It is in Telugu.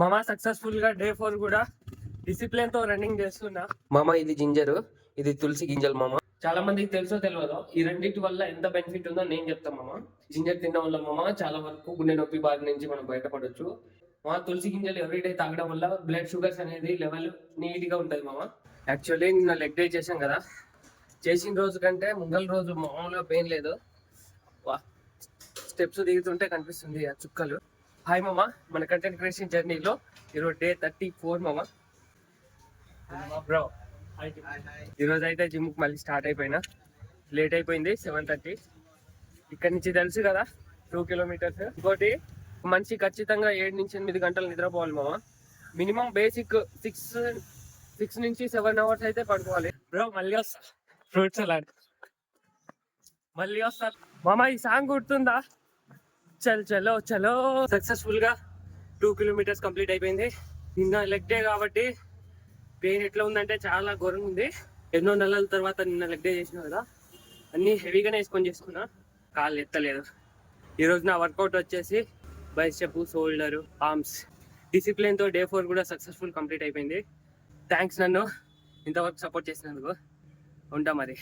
మామ సక్సెస్ఫుల్ గా డే 4 కూడా డిసిప్లిన్ తో రన్నింగ్ చేస్తున్నా. మామ ఇది జింజర్, ఇది తులసి గింజలు. మామ చాలా మందికి తెలుసో తెలియదో ఈ రెండింటి వల్ల ఎంత బెనిఫిట్ ఉందో నేను చెప్తాను. మామ జింజర్ తినడం వల్ల మామ చాలా వరకు గుండె నొప్పి బారి నుంచి మనం బయటపడొచ్చు. మా తులసి గింజలు ఎవ్రీడే తాగడం వల్ల బ్లడ్ షుగర్స్ అనేది లెవెల్ నీట్ గా ఉంటది. మామ యాక్చువల్లీ నిన్న లెగ్ డే చేశాం కదా, చేసిన రోజు కంటే ముంగల్ రోజు మామూలుగా పెయిన్ లేదు. స్టెప్స్ దిగుతుంటే కనిపిస్తుంది ఆ చుక్కలు. హాయ్ మామ, మన కంటెంట్ క్రియేషన్ జర్నీలో ఈరోజు డే 34 మామ. బ్రో ఈరోజు అయితే జిమ్ కి మళ్ళీ స్టార్ట్ అయిపోయినా. లేట్ అయిపోయింది 7:30. ఇక్కడ నుంచి తెలుసు కదా 2 కిలోమీటర్స్. ఇంకోటి మనిషి ఖచ్చితంగా 7 నుంచి 8 గంటలు నిద్రపోవాలి మామ. మినిమం బేసిక్ 6 నుంచి 7 అవర్స్ అయితే పడుకోవాలి. బ్రో మళ్ళీ వస్తా, ఫ్రూట్స్ అలాంటి మళ్ళీ వస్తా మామ. ఈ సాంగ్ గుర్తుందా? చల్ చలో చలో. సక్సెస్ఫుల్ గా 2 కిలోమీటర్స్ కంప్లీట్ అయిపోయింది. నిన్న లెగ్ డే కాబట్టి పెయిన్ ఎట్లా ఉందంటే చాలా ఘోరంగా ఉంది. ఎన్నో నెలల తర్వాత నిన్న లెగ్ డే చేసిన కదా, అన్ని హెవీగానే వేసుకొని చేసుకున్నా, కాళ్ళు ఎత్తలేదు. ఈ రోజు నా వర్కౌట్ వచ్చేసి బైసెప్, షోల్డర్, ఆర్మ్స్. డిసిప్లిన్ తో డే 4 కూడా సక్సెస్ఫుల్ కంప్లీట్ అయిపోయింది. థ్యాంక్స్ నన్ను ఇంతవరకు సపోర్ట్ చేసినందుకు. ఉంటా మరి.